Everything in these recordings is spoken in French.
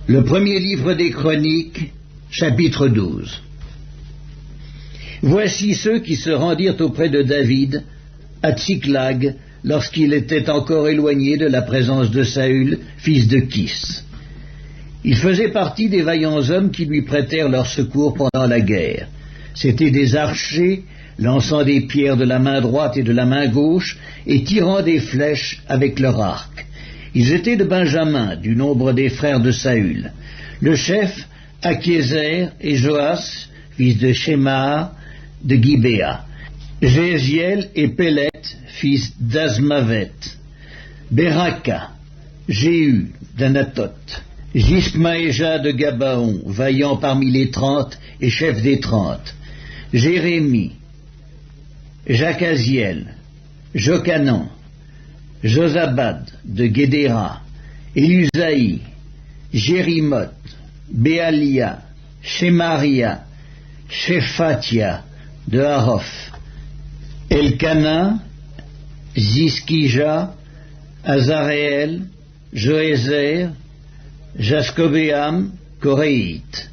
Le premier livre des Chroniques, chapitre 12. Voici ceux qui se rendirent auprès de David à Tsiklag lorsqu'il était encore éloigné de la présence de Saül, fils de Kis. Ils faisaient partie des vaillants hommes qui lui prêtèrent leur secours pendant la guerre. C'étaient des archers, lançant des pierres de la main droite et de la main gauche, et tirant des flèches avec leur arc. Ils étaient de Benjamin, du nombre des frères de Saül. Le chef, Akiézer, et Joas, fils de Shema, de Gibéa. Jéziel et Pélet, fils d'Azmavet. Beraka, Jéhu, d'Anatoth. Jismaéja de Gabaon, vaillant parmi les 30 et chef des 30. Jérémie, Jacaziel, Jocanan, Josabad de Guédéra, Élusaï, Jérimoth, Béalia, Shemaria, Shephatia de Harof, Elkana, Ziskija, Azaréel, Joézer, Jaskobéam, Koréite.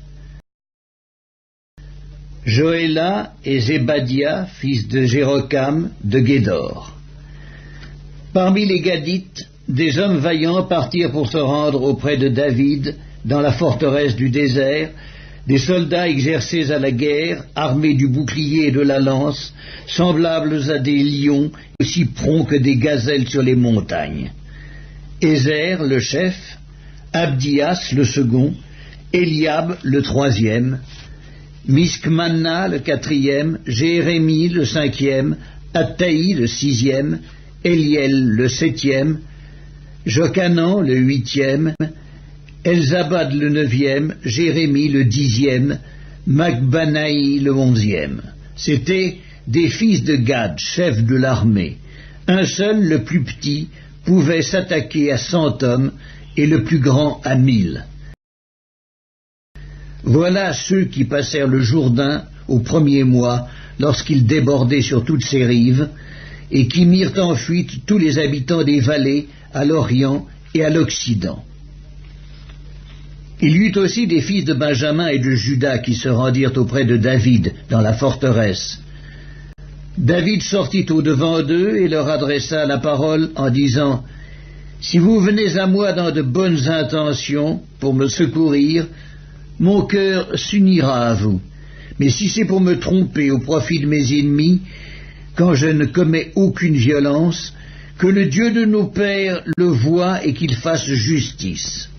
Joéla et Zébadia, fils de Jérokam, de Guédor. Parmi les Gadites, des hommes vaillants partirent pour se rendre auprès de David dans la forteresse du désert, des soldats exercés à la guerre, armés du bouclier et de la lance, semblables à des lions, aussi prompts que des gazelles sur les montagnes. Ézer, le chef, Abdias, le second, Eliab, le troisième, Miskmanna, le quatrième, Jérémie, le cinquième, Attaï, le sixième, Eliel, le septième, Jocanan, le huitième, Elzabad, le neuvième, Jérémie, le dixième, Macbanaï, le onzième. C'étaient des fils de Gad, chefs de l'armée. Un seul, le plus petit, pouvait s'attaquer à 100 hommes et le plus grand à 1000. Voilà ceux qui passèrent le Jourdain au premier mois, lorsqu'il débordait sur toutes ses rives, et qui mirent en fuite tous les habitants des vallées à l'Orient et à l'Occident. Il y eut aussi des fils de Benjamin et de Juda qui se rendirent auprès de David dans la forteresse. David sortit au-devant d'eux et leur adressa la parole en disant « Si vous venez à moi dans de bonnes intentions pour me secourir, mon cœur s'unira à vous. Mais si c'est pour me tromper au profit de mes ennemis, quand je ne commets aucune violence, que le Dieu de nos pères le voie et qu'il fasse justice. »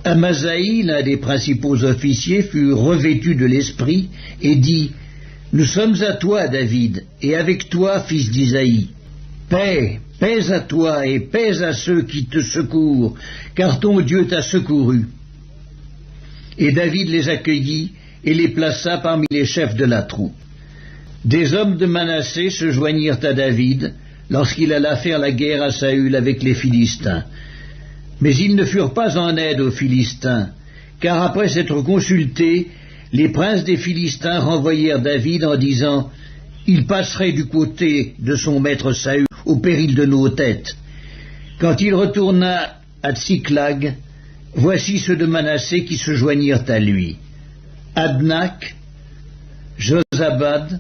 Amasaï, l'un des principaux officiers, fut revêtu de l'esprit et dit « Nous sommes à toi, David, et avec toi, fils d'Isaïe. Paix, paix à toi et paix à ceux qui te secourent, car ton Dieu t'a secouru. » Et David les accueillit et les plaça parmi les chefs de la troupe. Des hommes de Manassé se joignirent à David lorsqu'il alla faire la guerre à Saül avec les Philistins. Mais ils ne furent pas en aide aux Philistins, car après s'être consultés, les princes des Philistins renvoyèrent David en disant « Il passerait du côté de son maître Saül au péril de nos têtes. » Quand il retourna à Tsiklag, voici ceux de Manassé qui se joignirent à lui. Adnak, Josabad,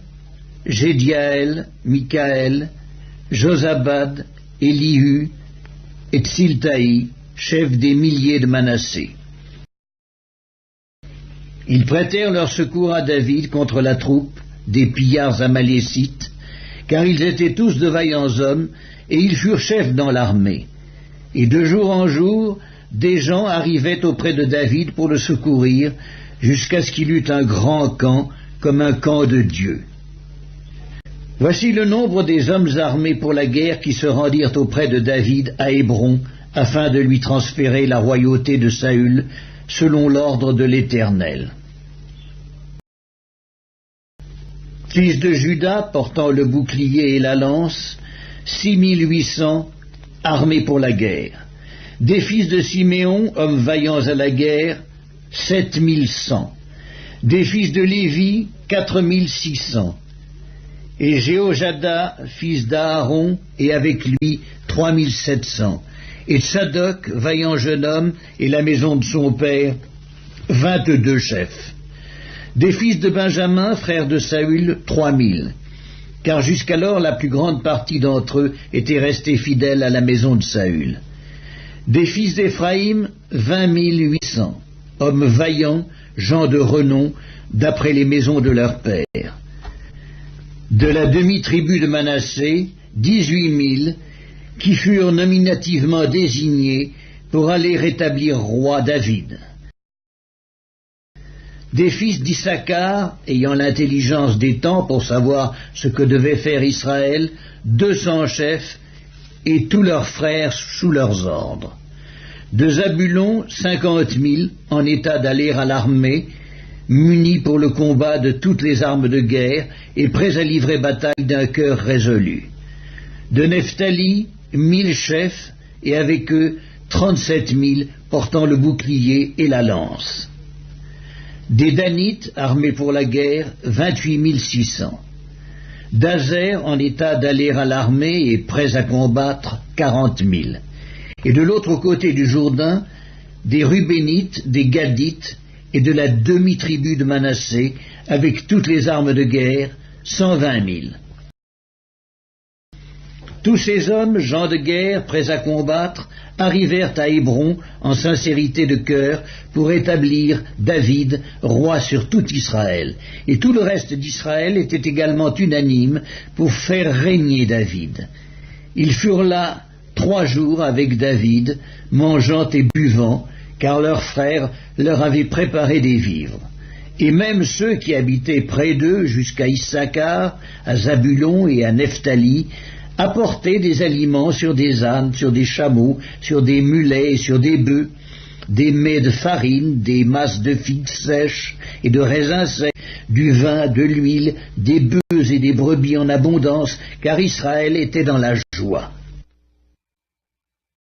Jédiaël, Mikaël, Josabad, Élihu et Tsiltaï, chefs des milliers de Manassé. Ils prêtèrent leur secours à David contre la troupe des pillards amalécites, car ils étaient tous de vaillants hommes, et ils furent chefs dans l'armée. Et de jour en jour, des gens arrivaient auprès de David pour le secourir, jusqu'à ce qu'il eût un grand camp, comme un camp de Dieu. Voici le nombre des hommes armés pour la guerre qui se rendirent auprès de David à Hébron, afin de lui transférer la royauté de Saül, selon l'ordre de l'Éternel. Fils de Juda, portant le bouclier et la lance, 6800 armés pour la guerre. Des fils de Siméon, hommes vaillants à la guerre, 7100. Des fils de Lévi, 4600. Et Jéhojada, fils d'Aaron, et avec lui 3700. et Tsadok, vaillant jeune homme, et la maison de son père, 22 chefs. Des fils de Benjamin, frères de Saül, 3000, car jusqu'alors la plus grande partie d'entre eux était restée fidèle à la maison de Saül. Des fils d'Éphraïm, 20 800, hommes vaillants, gens de renom, d'après les maisons de leur père. De la demi-tribu de Manassé, 18 000, qui furent nominativement désignés pour aller rétablir roi David. Des fils d'Issachar, ayant l'intelligence des temps pour savoir ce que devait faire Israël, 200 chefs, et tous leurs frères sous leurs ordres. De Zabulon, 50 000, en état d'aller à l'armée, munis pour le combat de toutes les armes de guerre, et prêts à livrer bataille d'un cœur résolu. De Nephtali, 1000 chefs, et avec eux 37 000 portant le bouclier et la lance. Des Danites, armés pour la guerre, 28 600. D'Azer, en état d'aller à l'armée et prêts à combattre, 40 000. Et de l'autre côté du Jourdain, des Rubénites, des Gadites, et de la demi-tribu de Manassé, avec toutes les armes de guerre, 120 000. Tous ces hommes, gens de guerre, prêts à combattre, arrivèrent à Hébron en sincérité de cœur pour établir David roi sur tout Israël. Et tout le reste d'Israël était également unanime pour faire régner David. Ils furent là 3 jours avec David, mangeant et buvant, car leurs frères leur avaient préparé des vivres. Et même ceux qui habitaient près d'eux jusqu'à Issachar, à Zabulon et à Nephtali, apportaient des aliments sur des ânes, sur des chameaux, sur des mulets et sur des bœufs, des mets de farine, des masses de figues sèches et de raisins secs, du vin, de l'huile, des bœufs et des brebis en abondance, car Israël était dans la joie.